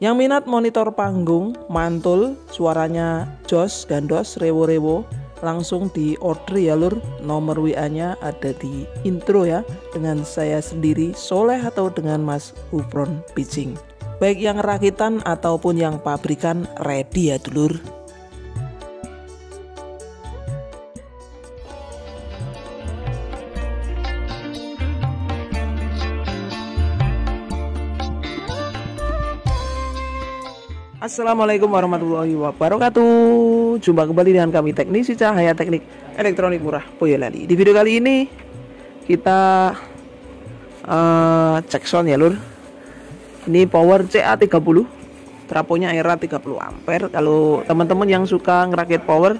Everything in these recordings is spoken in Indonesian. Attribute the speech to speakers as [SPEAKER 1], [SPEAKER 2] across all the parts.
[SPEAKER 1] Yang minat monitor panggung, mantul, suaranya jos, gandos, rewo-rewo, langsung di order ya lur. Nomor WA-nya ada di intro ya, dengan saya sendiri Soleh atau dengan Mas Hufron Pitching. Baik yang rakitan ataupun yang pabrikan ready ya dulur. Assalamualaikum warahmatullahi wabarakatuh. Jumpa kembali dengan kami teknisi cahaya teknik elektronik murah Boyolali. Di video kali ini kita cek sound ya lur. Ini power CA30, traponya era 30 ampere. Kalau teman-teman yang suka ngerakit power,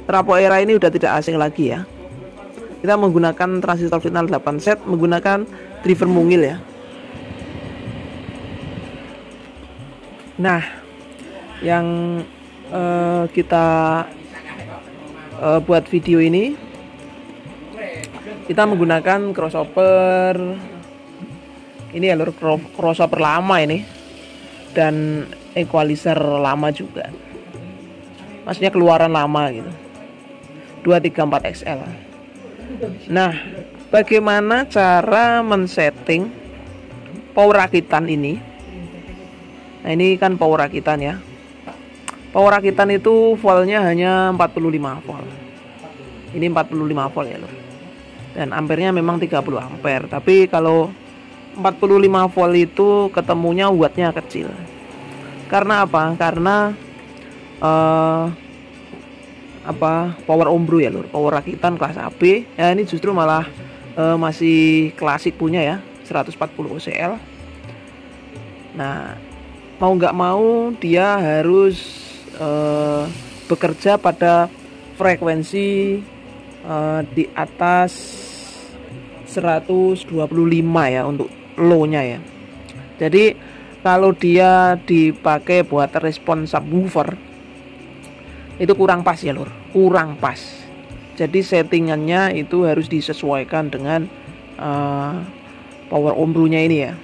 [SPEAKER 1] trapo era ini udah tidak asing lagi ya. Kita menggunakan transistor final 8 set, menggunakan driver mungil ya. Nah, yang kita buat video ini, kita menggunakan crossover ini ya lur, crossover lama ini dan equalizer lama juga, maksudnya keluaran lama gitu, 234 XL. Nah, bagaimana cara men-setting power rakitan ini? Nah, ini kan power rakitan ya. Power rakitan itu voltnya hanya 45 volt. Ini 45 volt ya lur. Dan ampernya memang 30 ampere. Tapi kalau 45 volt itu ketemunya wattnya kecil. Karena apa? Karena power ombro ya lur. Power rakitan kelas AB. Ya ini justru malah masih klasik punya ya, 140 OCL. Nah, mau nggak mau dia harus bekerja pada frekuensi di atas 125 ya untuk low-nya ya. Jadi kalau dia dipakai buat respon subwoofer itu kurang pas ya lur, kurang pas. Jadi settingannya itu harus disesuaikan dengan power ombronya ini ya.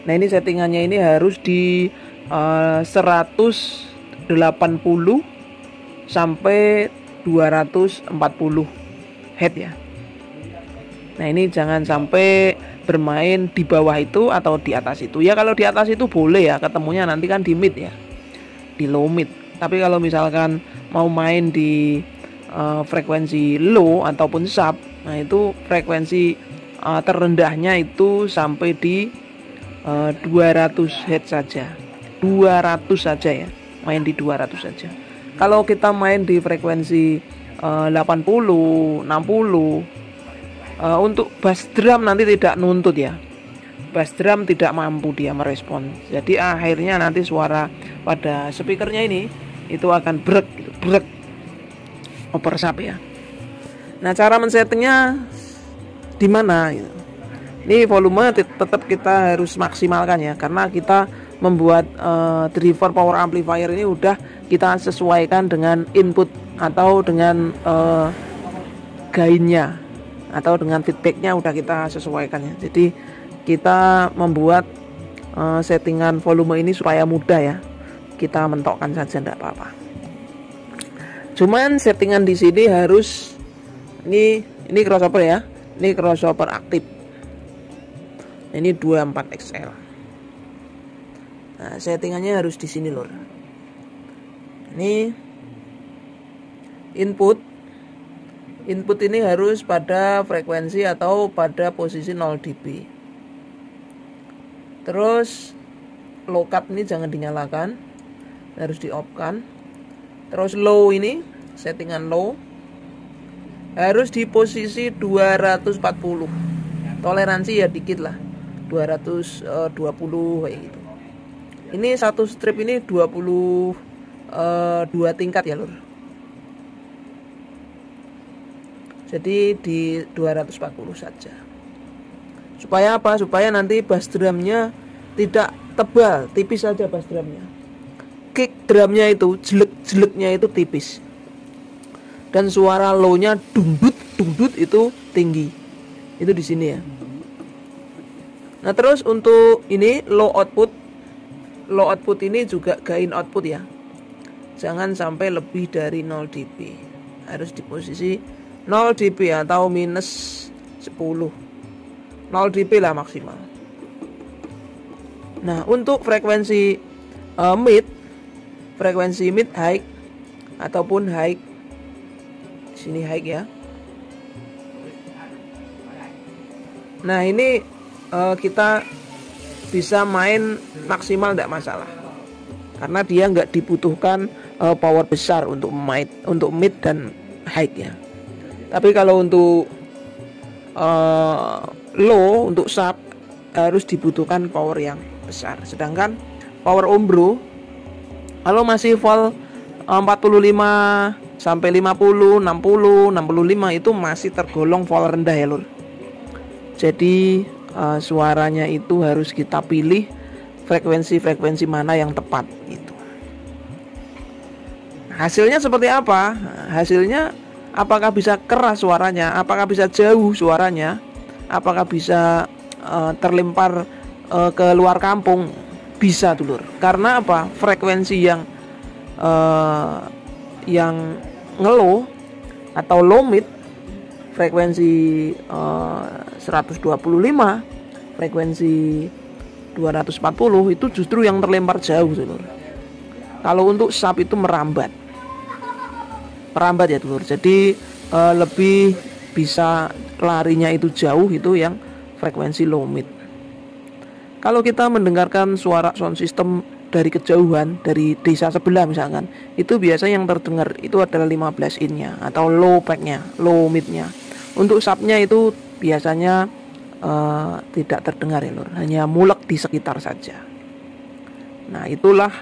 [SPEAKER 1] Nah, ini settingannya ini harus di 180 sampai 240 head ya. Nah, ini jangan sampai bermain di bawah itu atau di atas itu. Ya kalau di atas itu boleh ya, ketemunya nanti kan di mid ya, di low mid. Tapi kalau misalkan mau main di frekuensi low ataupun sub, nah itu frekuensi terendahnya itu sampai di 200 Hz saja. 200 saja ya, main di 200 saja. Kalau kita main di frekuensi 80, 60, untuk bass drum nanti tidak nuntut ya. Bass drum tidak mampu dia merespon. Jadi akhirnya nanti suara pada speakernya ini itu akan brek gitu, brek oversub ya. Nah, cara men-settingnya di mana gitu. Ini volume tetap kita harus maksimalkan ya, karena kita membuat driver power amplifier ini udah kita sesuaikan dengan input atau dengan gainnya atau dengan feedbacknya udah kita sesuaikan ya. Jadi kita membuat settingan volume ini supaya mudah ya, kita mentokkan saja enggak apa-apa. Cuman settingan di sini harus ini crossover ya, ini crossover aktif. Ini 24 XL. Nah, settingannya harus di sini lur. Ini input ini harus pada frekuensi atau pada posisi 0 dB. Terus low cut ini jangan dinyalakan, harus di off kan. Terus low ini, settingan low harus di posisi 240. Toleransi ya dikit lah, 220 kayak gitu. Ini satu strip ini 22 tingkat ya lur. Jadi di 240 saja. Supaya apa? Supaya nanti bass drumnya tidak tebal, tipis saja bass drumnya. Kick drumnya itu, jelek-jeleknya itu tipis. Dan suara low-nya dungdut itu tinggi. Itu di sini ya. Nah, terus untuk ini low output low output ini juga gain output ya. Jangan sampai lebih dari 0 dB. Harus di posisi 0 dB atau minus 10. 0 dB lah maksimal. Nah, untuk frekuensi mid high ataupun high, sini high ya. Nah, ini kita bisa main maksimal tidak masalah, karena dia nggak dibutuhkan power besar untuk mid dan high ya. Tapi kalau untuk low, untuk sub, harus dibutuhkan power yang besar. Sedangkan power ombro kalau masih volt 45 sampai 50, 60, 65 itu masih tergolong volt rendah ya lur. Jadi suaranya itu harus kita pilih frekuensi mana yang tepat gitu. Hasilnya seperti apa? Hasilnya apakah bisa keras suaranya, apakah bisa jauh suaranya, apakah bisa terlempar ke luar kampung? Bisa dulur. Karena apa? Frekuensi yang ngelow atau low mid, frekuensi 125, frekuensi 240 itu justru yang terlempar jauh dulur. Kalau untuk sub itu merambat ya dulur. Jadi lebih bisa larinya itu jauh, itu yang frekuensi low mid. Kalau kita mendengarkan suara sound system dari kejauhan, dari desa sebelah misalkan, itu biasanya yang terdengar itu adalah 15 in-nya atau low pack-nya, low mid-nya. Untuk sub-nya itu biasanya tidak terdengar ya lur, hanya mulek di sekitar saja. Nah, itulah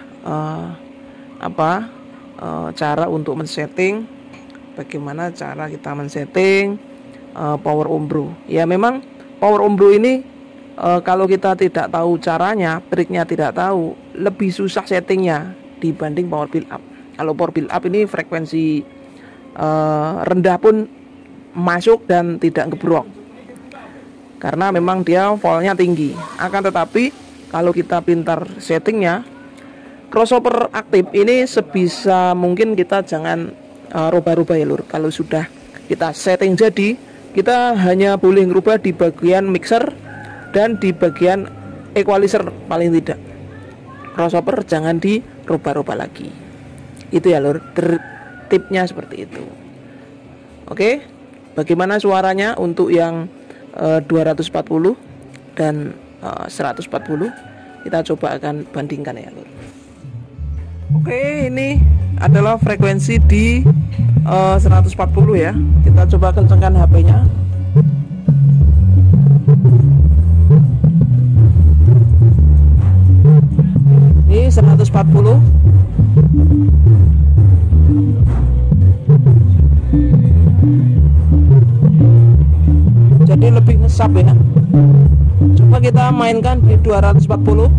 [SPEAKER 1] cara untuk men-setting, bagaimana cara kita men-setting power ombro. Ya memang power ombro ini kalau kita tidak tahu caranya, triknya tidak tahu, lebih susah settingnya dibanding power build up. Kalau power build up ini frekuensi rendah pun masuk dan tidak ngebrok, karena memang dia voltnya tinggi. Akan tetapi kalau kita pintar settingnya, crossover aktif ini sebisa mungkin kita jangan rubah-rubah ya lur. Kalau sudah kita setting jadi, kita hanya boleh ngerubah di bagian mixer dan di bagian equalizer paling tidak. Crossover jangan dirubah-rubah lagi. Itu ya lur, tipnya seperti itu. Oke, bagaimana suaranya untuk yang 240 dan 140? Kita coba akan bandingkan ya lur. Oke, ini adalah frekuensi di 140 ya. Kita coba kencangkan HP-nya. Ini 140. Jadi lebih ngesap ya. Coba kita mainkan di 240.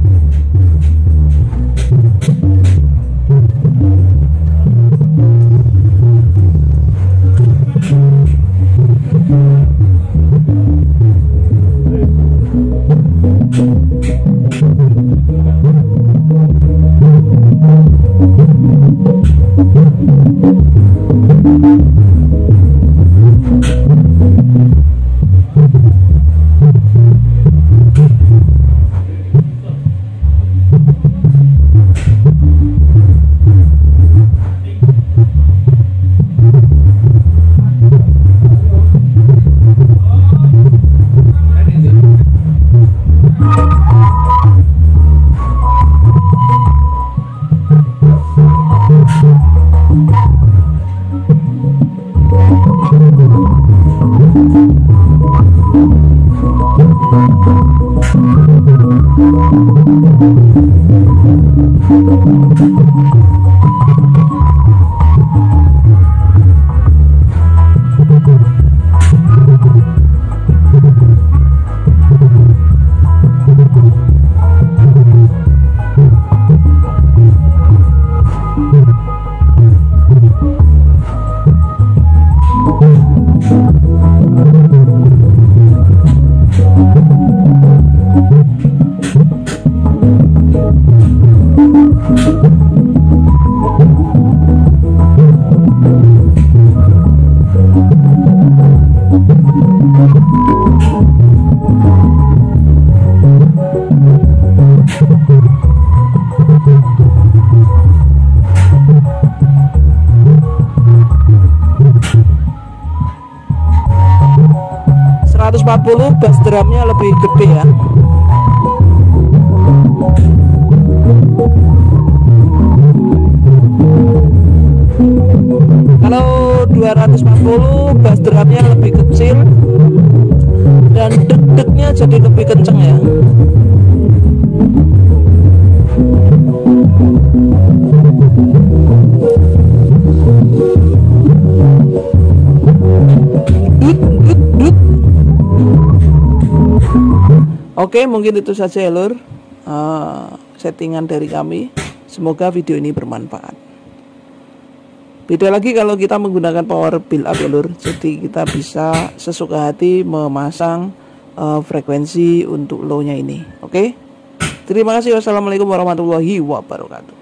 [SPEAKER 1] 240 bass drumnya lebih gede ya. Kalau 240 bass drumnya lebih kecil dan deg-degnya jadi lebih kenceng ya. Oke, mungkin itu saja ya lur, settingan dari kami. Semoga video ini bermanfaat. Beda lagi kalau kita menggunakan power build up ya lur. Jadi kita bisa sesuka hati memasang frekuensi untuk low-nya ini. Oke. Terima kasih. Wassalamualaikum warahmatullahi wabarakatuh.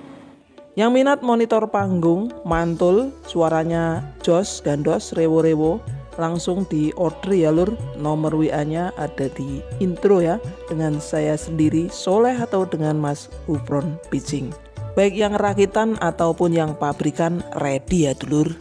[SPEAKER 1] Yang minat monitor panggung, mantul, suaranya jos, gandos, rewo-rewo, langsung di order ya lur. Nomor WA-nya ada di intro ya, dengan saya sendiri Soleh atau dengan Mas Ufron Pitching. Baik yang rakitan ataupun yang pabrikan ready ya dulur.